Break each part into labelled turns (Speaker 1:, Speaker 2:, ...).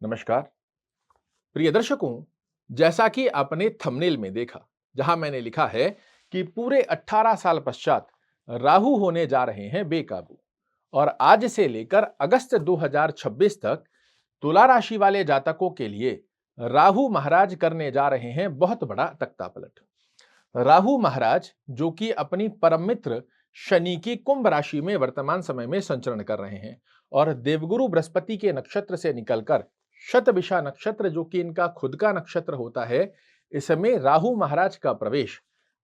Speaker 1: नमस्कार प्रिय दर्शकों। जैसा कि आपने थंबनेल में देखा, जहां मैंने लिखा है कि पूरे 18 साल पश्चात राहु होने जा रहे हैं बेकाबू और आज से लेकर अगस्त 2026 तक तुला राशि वाले जातकों के लिए राहु महाराज करने जा रहे हैं बहुत बड़ा तख्तापलट। राहु महाराज जो कि अपनी परम मित्र शनि की कुंभ राशि में वर्तमान समय में संचरण कर रहे हैं और देवगुरु बृहस्पति के नक्षत्र से निकलकर शतभिषा नक्षत्र जो कि इनका खुद का नक्षत्र होता है, इसमें राहु महाराज का प्रवेश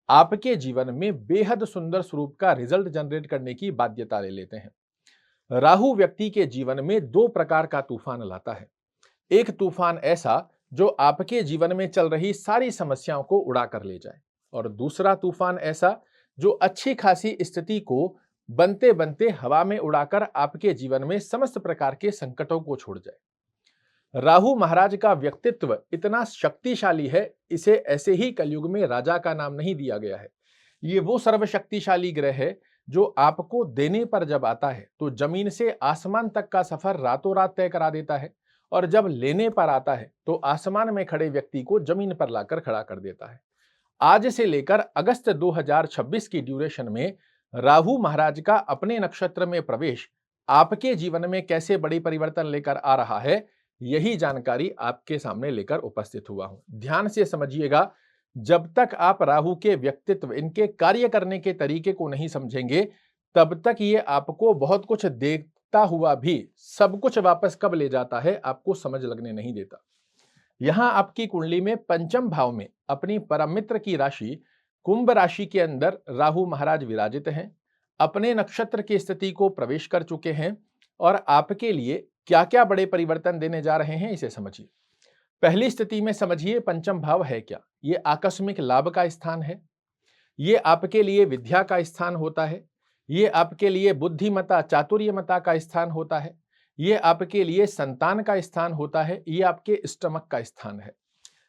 Speaker 1: आपके जीवन में बेहद सुंदर स्वरूप का रिजल्ट जनरेट करने की बाध्यता ले लेते हैं। राहु व्यक्ति के जीवन में दो प्रकार का तूफान लाता है। एक तूफान ऐसा जो आपके जीवन में चल रही सारी समस्याओं को उड़ा कर ले जाए और दूसरा तूफान ऐसा जो अच्छी खासी स्थिति को बनते बनते हवा में उड़ाकर आपके जीवन में समस्त प्रकार के संकटों को छोड़ जाए। राहु महाराज का व्यक्तित्व इतना शक्तिशाली है, इसे ऐसे ही कलयुग में राजा का नाम नहीं दिया गया है। ये वो सर्वशक्तिशाली ग्रह है जो आपको देने पर जब आता है तो जमीन से आसमान तक का सफर रातों रात तय करा देता है और जब लेने पर आता है तो आसमान में खड़े व्यक्ति को जमीन पर लाकर खड़ा कर देता है। आज से लेकर अगस्त 2026 की ड्यूरेशन में राहु महाराज का अपने नक्षत्र में प्रवेश आपके जीवन में कैसे बड़ी परिवर्तन लेकर आ रहा है, यही जानकारी आपके सामने लेकर उपस्थित हुआ हूं। ध्यान से समझिएगा। जब तक आप राहु के व्यक्तित्व, इनके कार्य करने के तरीके को नहीं समझेंगे, तब तक ये आपको बहुत कुछ देखता हुआ भी सब कुछ वापस कब ले जाता है आपको समझ लगने नहीं देता। यहां आपकी कुंडली में पंचम भाव में अपनी परम मित्र की राशि कुंभ राशि के अंदर राहु महाराज विराजित हैं, अपने नक्षत्र की स्थिति को प्रवेश कर चुके हैं और आपके लिए क्या क्या बड़े परिवर्तन देने जा रहे हैं इसे समझिए। पहली स्थिति में समझिए पंचम भाव है क्या। ये आकस्मिक लाभ का स्थान है, ये आपके लिए विद्या का स्थान होता है, ये आपके लिए बुद्धिमता चातुर्यमता का स्थान होता है, ये आपके लिए संतान का स्थान होता है, ये आपके स्टमक का स्थान है।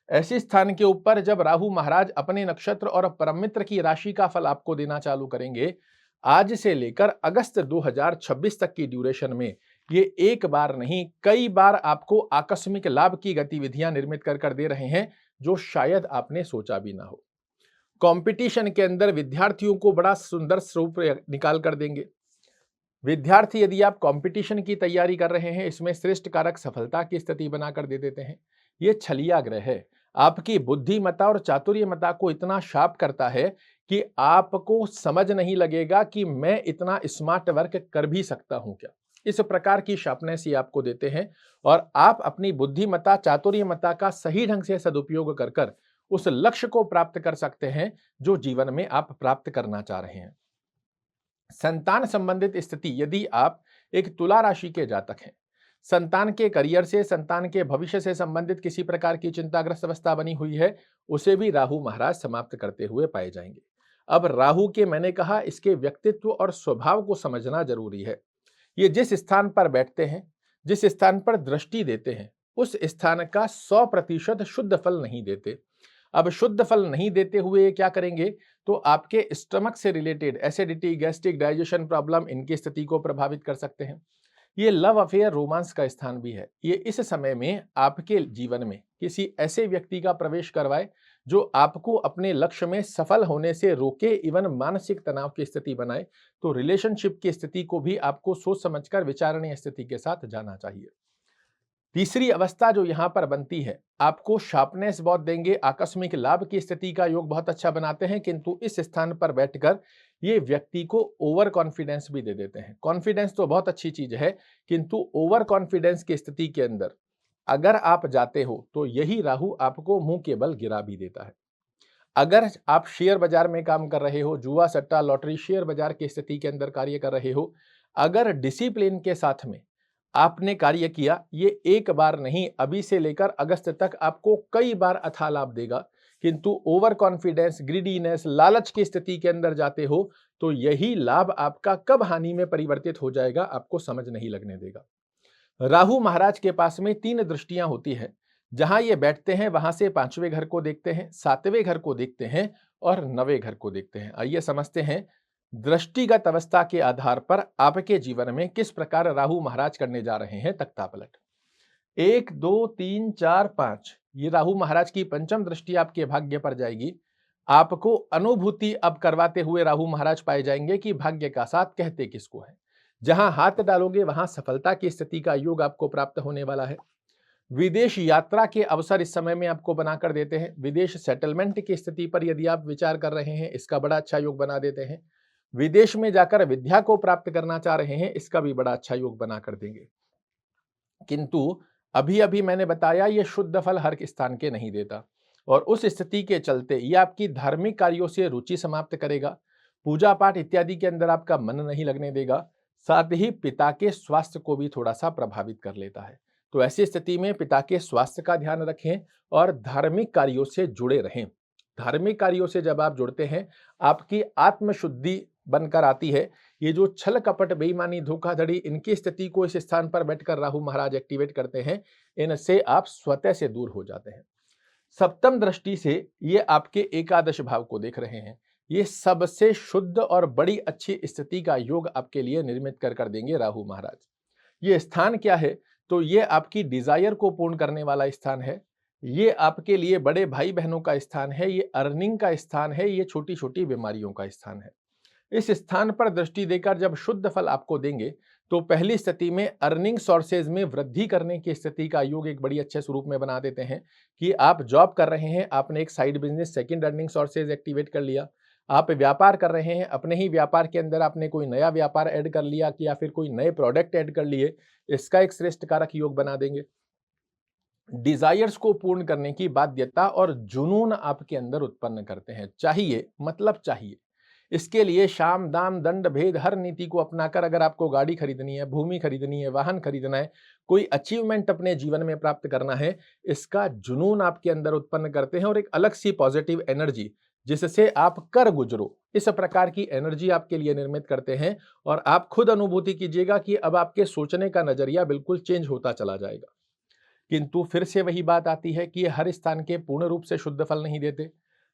Speaker 1: ऐसे स्थान के ऊपर जब राहु महाराज अपने नक्षत्र और परम मित्र की राशि का फल आपको देना चालू करेंगे, आज से लेकर अगस्त 2026 तक की ड्यूरेशन में ये एक बार नहीं कई बार आपको आकस्मिक लाभ की गतिविधियां निर्मित कर दे रहे हैं जो शायद आपने सोचा भी ना हो। कंपटीशन के अंदर विद्यार्थियों को बड़ा सुंदर स्वरूप निकाल कर देंगे। विद्यार्थी यदि आप कंपटीशन की तैयारी कर रहे हैं, इसमें श्रेष्ठ कारक सफलता की स्थिति बनाकर दे देते हैं। ये छलिया ग्रह है, आपकी बुद्धिमत्ता और चातुर्यमता को इतना शार्प करता है कि आपको समझ नहीं लगेगा कि मैं इतना स्मार्ट वर्क कर भी सकता हूं क्या। इस प्रकार की शार्पनेस ये आपको देते हैं और आप अपनी बुद्धिमत्ता चातुर्यमता का सही ढंग से सदुपयोग कर कर उस लक्ष्य को प्राप्त कर सकते हैं जो जीवन में आप प्राप्त करना चाह रहे हैं। संतान संबंधित स्थिति, यदि आप एक तुला राशि के जातक हैं, संतान के करियर से, संतान के भविष्य से संबंधित किसी प्रकार की चिंताग्रस्त अवस्था बनी हुई है, उसे भी राहु महाराज समाप्त करते हुए पाए जाएंगे। अब राहु के, मैंने कहा, इसके व्यक्तित्व और स्वभाव को समझना जरूरी है। ये जिस स्थान पर बैठते हैं, जिस स्थान पर दृष्टि देते हैं, उस स्थान का 100% शुद्ध फल नहीं देते। अब शुद्ध फल नहीं देते हुए ये क्या करेंगे, तो आपके स्टमक से related acidity, gastric, digestion problem, इनकी स्थिति को प्रभावित कर सकते हैं। ये लव अफेयर, रोमांस का स्थान भी है। ये इस समय में आपके जीवन में किसी ऐसे व्यक्ति का प्रवेश करवाए जो आपको अपने लक्ष्य में सफल होने से रोके, इवन मानसिक तनाव की स्थिति बनाए। तो रिलेशनशिप की स्थिति को भी आपको सोच समझकर विचारणीय स्थिति के साथ जाना चाहिए। तीसरी अवस्था जो यहां पर बनती है, आपको शार्पनेस बहुत देंगे, आकस्मिक लाभ की स्थिति का योग बहुत अच्छा बनाते हैं, किंतु इस स्थान पर बैठकर ये व्यक्ति को ओवर कॉन्फिडेंस भी दे देते हैं। कॉन्फिडेंस तो बहुत अच्छी चीज है, किंतु ओवर कॉन्फिडेंस की स्थिति के अंदर अगर आप जाते हो तो यही राहु आपको मुंह के बल गिरा भी देता है। अगर आप शेयर बाजार में काम कर रहे हो, जुआ सट्टा लॉटरी शेयर बाजार की स्थिति के अंदर कार्य कर रहे हो, अगर डिसिप्लिन के साथ में आपने कार्य किया, ये एक बार नहीं, अभी से लेकर अगस्त तक आपको कई बार अथाह लाभ देगा। किंतु ओवर कॉन्फिडेंस, ग्रीडीनेस, लालच की स्थिति के अंदर जाते हो तो यही लाभ आपका कब हानि में परिवर्तित हो जाएगा आपको समझ नहीं लगने देगा। राहु महाराज के पास में 3 दृष्टियां होती है। जहां ये बैठते हैं वहां से 5वें घर को देखते हैं, 7वें घर को देखते हैं और 9वें घर को देखते हैं। आइए समझते हैं दृष्टिगत अवस्था के आधार पर आपके जीवन में किस प्रकार राहु महाराज करने जा रहे हैं तख्तापलट। 1 2 3 4 5 ये राहु महाराज की पंचम दृष्टि आपके भाग्य पर जाएगी। आपको अनुभूति अब करवाते हुए राहु महाराज पाए जाएंगे कि भाग्य का साथ कहते किसको है। जहां हाथ डालोगे वहां सफलता की स्थिति का योग आपको प्राप्त होने वाला है। विदेश यात्रा के अवसर इस समय में आपको बनाकर देते हैं। विदेश सेटलमेंट की स्थिति पर यदि आप विचार कर रहे हैं, इसका बड़ा अच्छा योग बना देते हैं। विदेश में जाकर विद्या को प्राप्त करना चाह रहे हैं, इसका भी बड़ा अच्छा योग बना कर देंगे। किंतु अभी अभी मैंने बताया ये शुद्ध फल हर स्थान के नहीं देता, और उस स्थिति के चलते ये आपकी धार्मिक कार्यों से रुचि समाप्त करेगा, पूजा पाठ इत्यादि के अंदर आपका मन नहीं लगने देगा, साथ ही पिता के स्वास्थ्य को भी थोड़ा सा प्रभावित कर लेता है। तो ऐसी स्थिति में पिता के स्वास्थ्य का ध्यान रखें और धार्मिक कार्यों से जुड़े रहें। धार्मिक कार्यों से जब आप जुड़ते हैं, आपकी आत्मशुद्धि बनकर आती है। ये जो छल कपट बेईमानी धोखाधड़ी इनकी स्थिति को इस स्थान पर बैठकर राहु महाराज एक्टिवेट करते हैं, इनसे आप स्वतः से दूर हो जाते हैं। सप्तम दृष्टि से ये आपके एकादश भाव को देख रहे हैं। ये सबसे शुद्ध और बड़ी अच्छी स्थिति का योग आपके लिए निर्मित कर देंगे राहु महाराज। ये स्थान क्या है? तो ये आपकी डिजायर को पूर्ण करने वाला स्थान है। ये आपके लिए बड़े भाई बहनों का स्थान है, ये अर्निंग का स्थान है, ये छोटी छोटी बीमारियों का स्थान है। इस स्थान पर दृष्टि देकर जब शुद्ध फल आपको देंगे, तो पहली स्थिति में अर्निंग सोर्सेज में वृद्धि करने की स्थिति का योग एक बड़ी अच्छे स्वरूप में बना देते हैं कि आप जॉब कर रहे हैं, आपने एक side business second earning sources activate कर लिया। आप व्यापार कर रहे हैं, अपने ही व्यापार के अंदर आपने कोई नया व्यापार ऐड कर लिया कि या फिर कोई नए प्रोडक्ट ऐड कर लिए, इसका एक श्रेष्ठ कारक योग बना देंगे। डिजायर्स को पूर्ण करने की बाध्यता और जुनून आपके अंदर उत्पन्न करते हैं। चाहिए मतलब चाहिए। इसके लिए शाम दाम दंड भेद हर नीति को अपनाकर अगर आपको गाड़ी खरीदनी है, भूमि खरीदनी है, वाहन खरीदना है, कोई अचीवमेंट अपने जीवन में प्राप्त करना है, इसका जुनून आपके अंदर उत्पन्न करते हैं और एक अलग सी पॉजिटिव एनर्जी जिससे आप कर गुजरो, इस प्रकार की एनर्जी आपके लिए निर्मित करते हैं। और आप खुद अनुभूति कीजिएगा कि अब आपके सोचने का नजरिया बिल्कुल चेंज होता चला जाएगा। किंतु फिर से वही बात आती है कि ये हर स्थान के पूर्ण रूप से शुद्ध फल नहीं देते।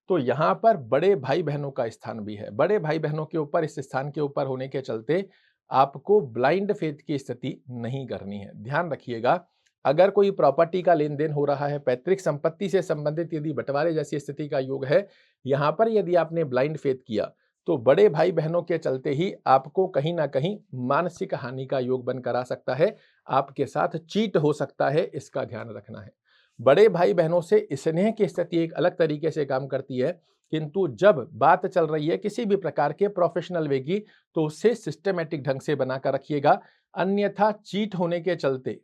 Speaker 1: तो यहाँ पर बड़े भाई बहनों का स्थान भी है। बड़े भाई बहनों के ऊपर, इस स्थान के ऊपर होने के चलते आपको ब्लाइंड फेथ की स्थिति नहीं करनी है। ध्यान रखिएगा, अगर कोई प्रॉपर्टी का लेन देन हो रहा है, पैतृक संपत्ति से संबंधित यदि बंटवारे जैसी स्थिति का योग है, यहाँ पर यदि आपने ब्लाइंड फेथ किया, तो बड़े भाई बहनों के चलते ही आपको कहीं ना कहीं मानसिक हानि का योग बनकर आ सकता है, आपके साथ चीट हो सकता है, इसका ध्यान रखना है। बड़े भाई बहनों से स्नेह की स्थिति एक अलग तरीके से काम करती है, किंतु जब बात चल रही है किसी भी प्रकार के प्रोफेशनल वे की, तो उसे सिस्टमेटिक ढंग से बनाकर रखिएगा। अन्यथा चीट होने के चलते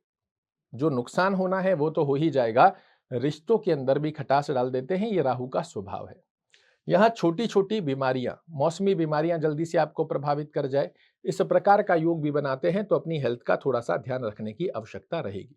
Speaker 1: जो नुकसान होना है वो तो हो ही जाएगा, रिश्तों के अंदर भी खटास डाल देते हैं, ये राहु का स्वभाव है। यहाँ छोटी छोटी बीमारियां, मौसमी बीमारियां जल्दी से आपको प्रभावित कर जाए, इस प्रकार का योग भी बनाते हैं, तो अपनी हेल्थ का थोड़ा सा ध्यान रखने की आवश्यकता रहेगी।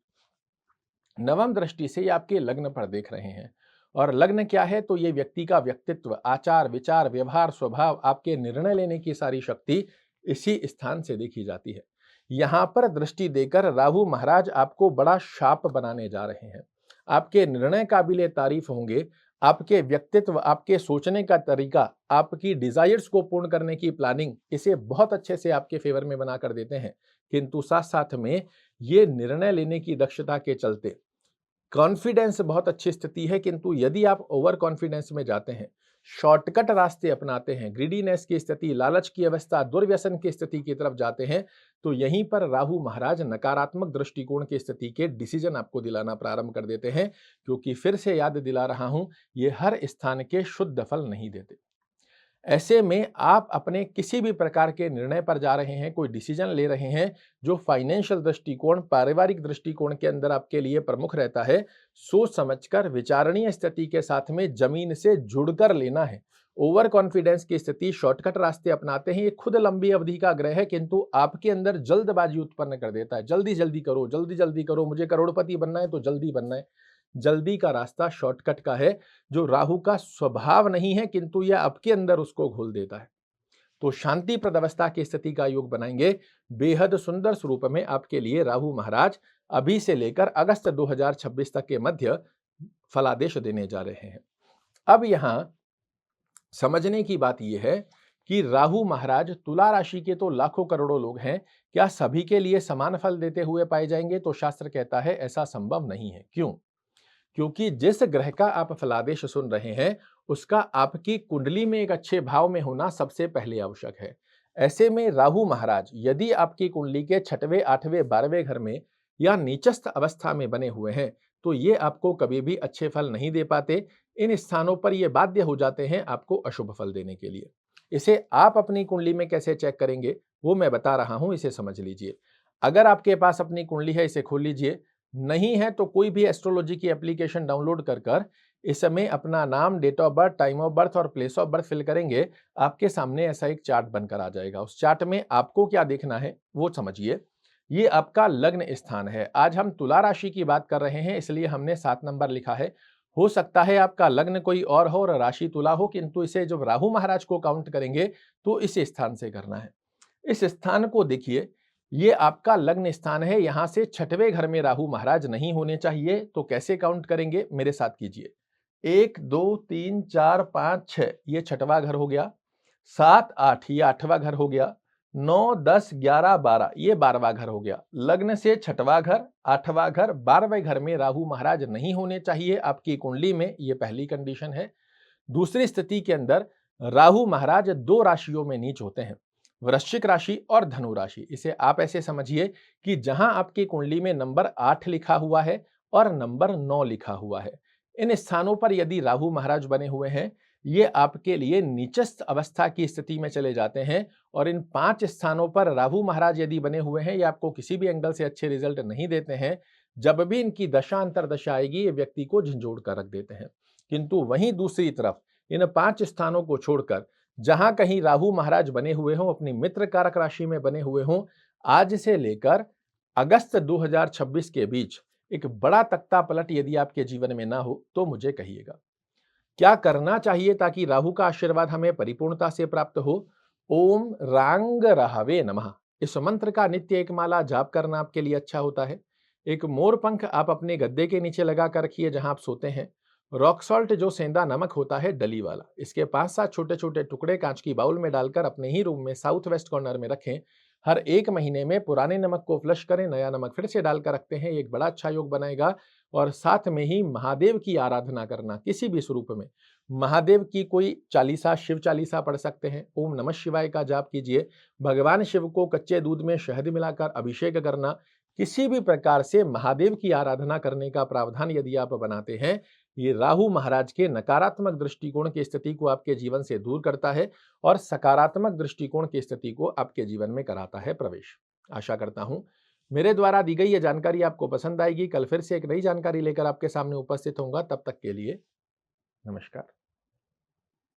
Speaker 1: नवम दृष्टि से ये आपके लग्न पर देख रहे हैं, और लग्न क्या है? तो ये व्यक्ति का व्यक्तित्व, आचार विचार, व्यवहार, स्वभाव, आपके निर्णय लेने की सारी शक्ति इसी स्थान से देखी जाती है। यहाँ पर दृष्टि देकर राहु महाराज आपको बड़ा शार्प बनाने जा रहे हैं। आपके निर्णय काबिले तारीफ होंगे, आपके व्यक्तित्व, आपके सोचने का तरीका, आपकी डिजायर्स को पूर्ण करने की प्लानिंग, इसे बहुत अच्छे से आपके फेवर में बना कर देते हैं। किंतु साथ साथ में ये निर्णय लेने की दक्षता के चलते कॉन्फिडेंस बहुत अच्छी स्थिति है, किंतु यदि आप ओवर कॉन्फिडेंस में जाते हैं, शॉर्टकट रास्ते अपनाते हैं, ग्रीडीनेस की स्थिति, लालच की अवस्था, दुर्व्यसन की स्थिति की तरफ जाते हैं, तो यहीं पर राहु महाराज नकारात्मक दृष्टिकोण की स्थिति के डिसीजन आपको दिलाना प्रारंभ कर देते हैं। क्योंकि फिर से याद दिला रहा हूं, ये हर स्थान के शुद्ध फल नहीं देते। ऐसे में आप अपने किसी भी प्रकार के निर्णय पर जा रहे हैं, कोई डिसीजन ले रहे हैं जो फाइनेंशियल दृष्टिकोण, पारिवारिक दृष्टिकोण के अंदर आपके लिए प्रमुख रहता है, सोच समझकर विचारणीय स्थिति के साथ में जमीन से जुड़कर लेना है। ओवर कॉन्फिडेंस की स्थिति, शॉर्टकट रास्ते अपनाते हैं, ये खुद लंबी अवधि का ग्रह है, किंतु आपके अंदर जल्दबाजी उत्पन्न कर देता है। जल्दी जल्दी करो, जल्दी जल्दी करो, मुझे करोड़पति बनना है तो जल्दी बनना है। जल्दी का रास्ता शॉर्टकट का है, जो राहु का स्वभाव नहीं है, किंतु यह आपके अंदर उसको घोल देता है। तो शांति प्रद अवस्था की स्थिति का योग बनाएंगे। बेहद सुंदर स्वरूप में आपके लिए राहु महाराज अभी से लेकर अगस्त 2026 तक के मध्य फलादेश देने जा रहे हैं। अब यहां समझने की बात यह है कि राहु महाराज तुला राशि के तो लाखों करोड़ों लोग हैं, क्या सभी के लिए समान फल देते हुए पाए जाएंगे? तो शास्त्र कहता है ऐसा संभव नहीं है। क्यों? क्योंकि जिस ग्रह का आप फलादेश सुन रहे हैं, उसका आपकी कुंडली में एक अच्छे भाव में होना सबसे पहले आवश्यक है। ऐसे में राहु महाराज यदि आपकी कुंडली के 6वें, 8वें, 12वें घर में या नीचस्थ अवस्था में बने हुए हैं, तो ये आपको कभी भी अच्छे फल नहीं दे पाते। इन स्थानों पर ये बाध्य हो जाते हैं आपको अशुभ फल देने के लिए। इसे आप अपनी कुंडली में कैसे चेक करेंगे, वो मैं बता रहा हूं, इसे समझ लीजिए। अगर आपके पास अपनी कुंडली है, इसे खोल लीजिए। नहीं है तो कोई भी एस्ट्रोलॉजी की एप्लीकेशन डाउनलोड कर इस समय अपना नाम, date of birth, time of birth और प्लेस ऑफ बर्थ फिल करेंगे, आपके सामने ऐसा एक चार्ट बनकर आ जाएगा। उस चार्ट में आपको क्या देखना है वो समझिए। ये आपका लग्न स्थान है। आज हम तुला राशि की बात कर रहे हैं, इसलिए हमने 7 नंबर लिखा है। हो सकता है आपका लग्न कोई और हो और राशि तुला हो, किंतु इसे जब राहु महाराज को काउंट करेंगे तो इस स्थान से करना है। इस स्थान को देखिए, ये आपका लग्न स्थान है। यहां से 6वें घर में राहु महाराज नहीं होने चाहिए। तो कैसे काउंट करेंगे, मेरे साथ कीजिए। 1 2 3 4 5 6 ये 6वां घर हो गया। 7 8 ये 8वां घर हो गया। 9 10 11 12 ये 12वां घर हो गया। लग्न से 6वां घर, 8वां घर, 12वें घर में राहु महाराज नहीं होने चाहिए आपकी कुंडली में। ये पहली कंडीशन है। दूसरी स्थिति के अंदर राहु महाराज 2 राशियों में नीच होते हैं, वृश्चिक राशि और धनु राशि। इसे आप ऐसे समझिए कि जहां आपकी कुंडली में नंबर 8 लिखा हुआ है और नंबर 9 लिखा हुआ है, इन स्थानों पर यदि राहु महाराज बने हुए हैं, ये आपके लिए नीचस्थ अवस्था की स्थिति में चले जाते हैं। और इन 5 स्थानों पर राहु महाराज यदि बने हुए हैं, ये आपको किसी भी एंगल से अच्छे रिजल्ट नहीं देते हैं। जब भी इनकी दशा अंतरदशा आएगी, ये व्यक्ति को झंझोड़ कर रख देते हैं। किंतु वहीं दूसरी तरफ इन 5 स्थानों को छोड़कर जहां कहीं राहु महाराज बने हुए हों, अपनी मित्र कारक राशि में बने हुए हों, आज से लेकर अगस्त 2026 के बीच एक बड़ा तख्ता पलट यदि आपके जीवन में ना हो तो मुझे कहिएगा। क्या करना चाहिए ताकि राहु का आशीर्वाद हमें परिपूर्णता से प्राप्त हो? ओम रांग राहवे नमः इस मंत्र का नित्य एक माला जाप करना आपके लिए अच्छा होता है। एक मोर पंख आप अपने गद्दे के नीचे लगा कर रखिए जहां आप सोते हैं। रॉक सॉल्ट जो सेंधा नमक होता है डली वाला, इसके 5-7 छोटे छोटे टुकड़े कांच की बाउल में डालकर अपने ही रूम में साउथ वेस्ट कॉर्नर में रखें। हर 1 महीने में पुराने नमक को फ्लश करें, नया नमक फिर से डालकर रखते हैं, एक बड़ा अच्छा योग बनाएगा। और साथ में ही महादेव की आराधना करना किसी भी स्वरूप में। महादेव की कोई चालीसा, शिव चालीसा पढ़ सकते हैं। ओम नमः शिवाय का जाप कीजिए। भगवान शिव को कच्चे दूध में शहद मिलाकर अभिषेक करना। किसी भी प्रकार से महादेव की आराधना करने का प्रावधान यदि आप बनाते हैं, ये राहु महाराज के नकारात्मक दृष्टिकोण की स्थिति को आपके जीवन से दूर करता है और सकारात्मक दृष्टिकोण की स्थिति को आपके जीवन में कराता है प्रवेश। आशा करता हूं मेरे द्वारा दी गई ये जानकारी आपको पसंद आएगी। कल फिर से एक नई जानकारी लेकर आपके सामने उपस्थित होऊंगा। तब तक के लिए नमस्कार।